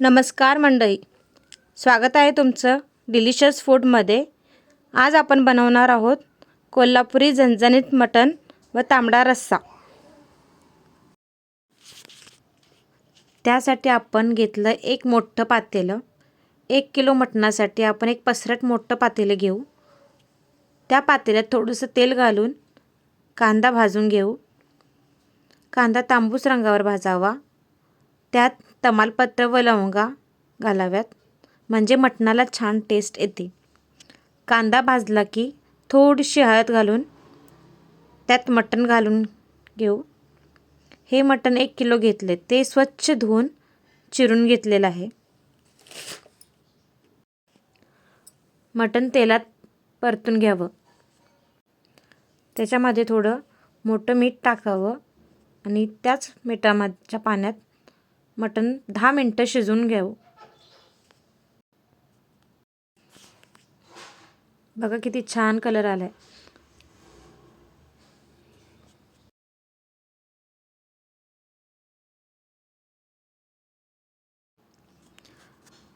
नमस्कार मंडळी, स्वागत आहे तुमचं डिलिशियस फूडमध्ये। आज आपण बनवणार आहोत कोल्हापुरी झणझणीत मटण व तांबडा रस्सा। त्यासाठी आपण घेतलं एक मोठं पातेलं। 1 किलो मटणासाठी आपण एक पसरट मोठं पातेलं घेऊ। त्या पातेल्यात थोडंसं तेल घालून कांदा भाजून घेऊ। कांदा तांबूस रंगावर भाजावा। त्यात तमालपत्र व लवंगा घालाव्यात, म्हणजे मटणाला छान टेस्ट येते। कांदा भाजला की थोडीशी हळद घालून त्यात मटण घालून घेऊ। हे मटण 1 किलो घेतले, ते स्वच्छ धुवून चिरून घेतलेलं आहे। मटण तेलात परतून घ्यावं। त्याच्यामध्ये थोडं मोठं मीठ टाकावं आणि त्याच मिठाच्या पाण्यात मटण 10 मिनिटं शिजवून घ्यावं। बघा किती छान कलर आलाय।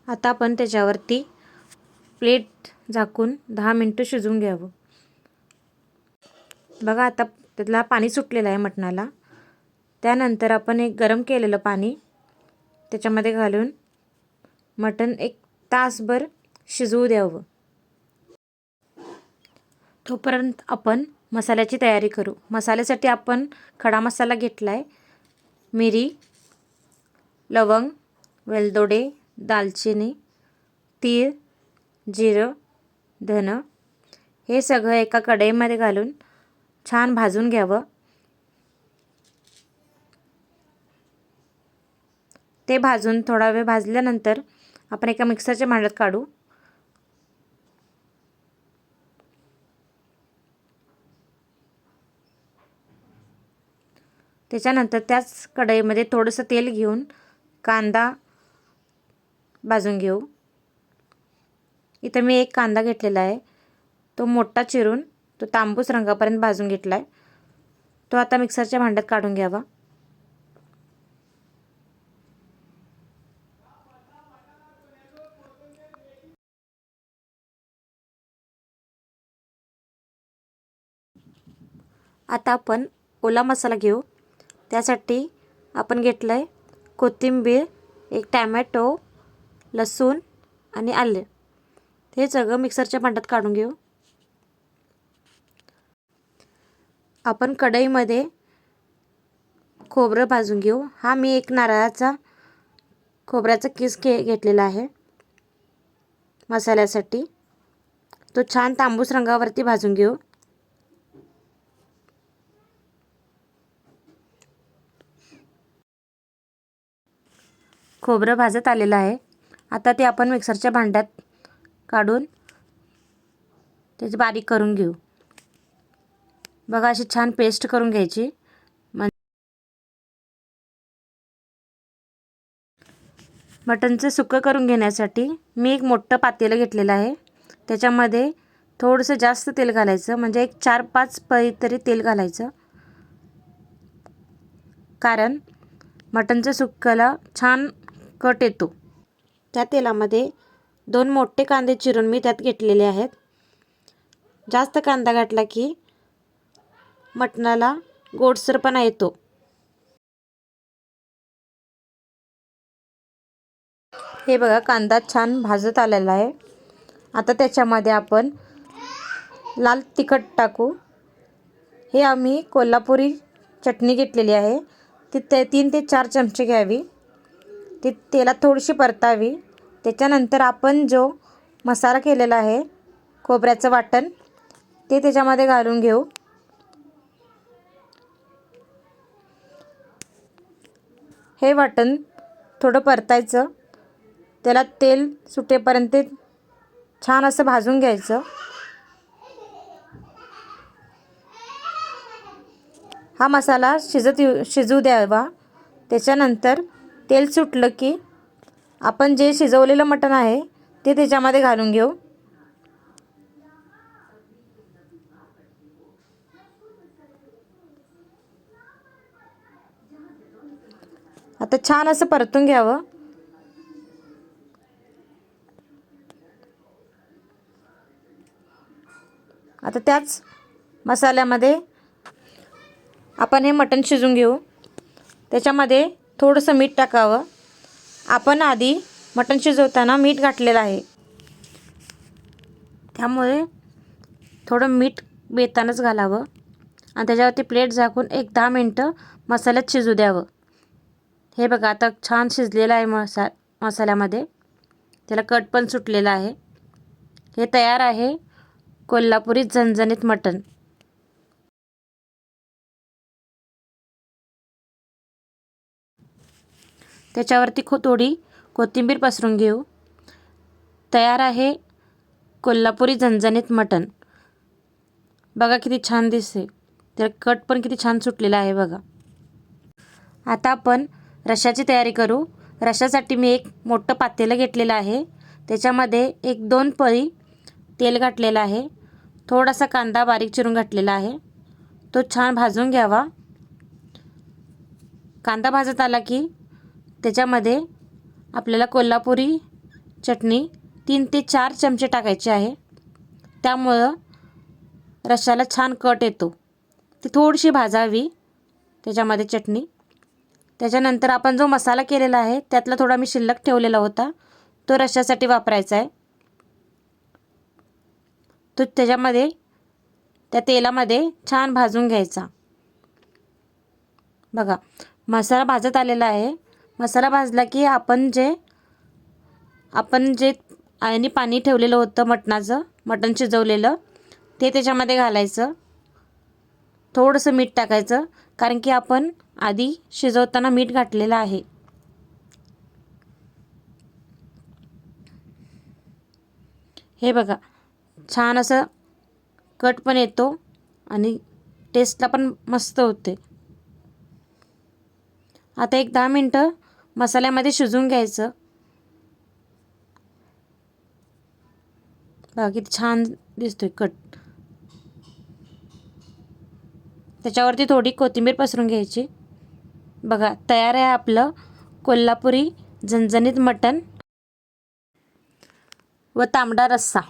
आता आपण त्याच्यावरती प्लेट झाकून 10 मिनिटं शिजवून घ्यावं। बघा आता त्यातला पाणी सुटलेलं आहे मटणाला। त्यानंतर आपण एक गरम केलेलं पाणी त्याच्यामध्ये घालून मटण 1 तासभर शिजवू द्यावं। तोपर्यंत आपण मसाल्याची तयारी करू। मसाल्यासाठी आपण खडा मसाला घेतलाय। मिरी, लवंग, वेलदोडे, दालचिनी, तीळ, जिरं, धन हे सगळं एका कढईमध्ये घालून छान भाजून घ्यावं। ते भाजून थोडा वेळ भाजल्यानंतर आपण एका मिक्सरच्या भांड्यात काढू। त्याच्यानंतर त्याच कढईमध्ये थोडंसं तेल घेऊन कांदा भाजून घेऊ। इथं मी एक कांदा घेतलेला आहे, तो मोठा चिरून तो तांबूस रंगापर्यंत भाजून घेतलाय। तो आता मिक्सरच्या भांड्यात काढून घ्यावा। आता आपण ओला मसाला घेऊ। त्यासाठी आपण घेतलंय कोथिंबीर, 1 टॅमॅटो, लसूण आणि आले। हे सगळं मिक्सरच्या भांड्यात काढून घेऊ। आपण कढईमध्ये खोबरं भाजून घेऊ। हा मी एक नारळाचा खोबऱ्याचा किस घेतलेला आहे मसाल्यासाठी। तो छान तांबूस रंगावरती भाजून घेऊ। खोबरं भाजत आलेलं आहे। आता ते आपण मिक्सरच्या भांड्यात काढून त्याची बारीक करून घेऊ। बघा अशी छान पेस्ट करून घ्यायची। मटणचं सुक्कं करून घेण्यासाठी मी एक मोठं पातेलं घेतलेलं आहे। त्याच्यामध्ये थोडंसं जास्त तेल घालायचं, म्हणजे एक 4-5 पळी तरी तेल घालायचं, कारण मटणचं सुक्क्याला छान कट येतो। त्या तेलामध्ये 2 मोठे कांदे चिरून मी त्यात घेतलेले आहेत। जास्त कांदा घातला की मटणाला गोडसरपणा येतो। हे बघा कांदा छान भाजत आलेला आहे। आता त्याच्यामध्ये आपण लाल तिखट टाकू। हे आम्ही कोल्हापुरी चटणी घेतलेली आहे, ती 3 ते 4 चमचे घ्यावी। ती तेलात थोडीशी परतावी। त्याच्यानंतर आपण जो मसाला केलेला आहे खोबऱ्याचं वाटण, ते त्याच्यामध्ये घालून घेऊ। हे वाटण थोडं परतायचं, त्याला तेल सुटेपर्यंत छान असं भाजून घ्यायचं। हा मसाला शिजू द्यावा। त्याच्यानंतर तेल सुटलं की आपण जे शिजवलेलं मटण आहे ते त्याच्यामध्ये घालून घेऊ। आता छान असं परतून घ्यावं। आता त्याच मसाल्यामध्ये आपण हे मटण शिजवून घेऊ. त्याच्यामध्ये थोडंसं मीठ टाकावं. आपण आधी मटण शिजवताना मीठ घातलेलं आहे, त्यामुळे थोडं मीठ बेतानच घालावं आणि त्याच्यावरती प्लेट झाकून एक 10 मिनटं मसाल्यात शिजू द्यावं. हे बघा आता छान शिजलेलं आहे मसाल्यामध्ये. त्याला कट पण सुटलेला आहे. हे तयार आहे कोल्हापुरी झणझणीत मटण. त्याच्यावरती थोडी कोथिंबीर पसरून घेऊ. तयार आहे कोल्हापुरी झणझणीत मटण. बघा किती छान दिसते. त्याला कट पण किती छान सुटलेला आहे बघा. आता आपण रश्श्याची तयारी करू. रश्श्यासाठी मी एक मोठं पातेलं घेतलेलं आहे. त्याच्यामध्ये 1-2 पळी तेल घातलेलं आहे. थोडासा कांदा बारीक चिरून घातलेला आहे. तो छान भाजून घ्यावा. कांदा भाजत आला की त्याच्यामध्ये आपल्याला कोल्हापुरी चटणी 3 ते 4 चमचे टाकायचे आहे. त्यामुळं रश्श्याला छान कट येतो. ती थोडीशी भाजावी त्याच्यामध्ये चटणी. त्याच्यानंतर आपण जो मसाला केलेला आहे त्यातला थोडा मी शिल्लक ठेवलेला होता, तो रश्श्यासाठी वापरायचा आहे. तो त्याच्यामध्ये त्या तेलामध्ये छान भाजून घ्यायचा. बघा मसाला भाजत आलेला आहे. मसाला भाजला की आपण जे आणि पाणी ठेवलेलं होतं मटणाचं, मटण शिजवलेलं, ते त्याच्यामध्ये घालायचं. थोडंसं मीठ टाकायचं, कारण की आपण आधी शिजवताना मीठ घातलेलं आहे. हे बघा छान असं कट पण येतो आणि टेस्टला पण मस्त होते. आता एक 10 मिनटं मसाल्यामध्ये शिजवून घ्यायचं. बघा किती छान दिसतोय कट. त्याच्यावरती थोडी कोथिंबीर पसरून घ्यायची. बघा तयार आहे आपलं कोल्हापुरी झणझणीत मटण व तांबडा रस्सा.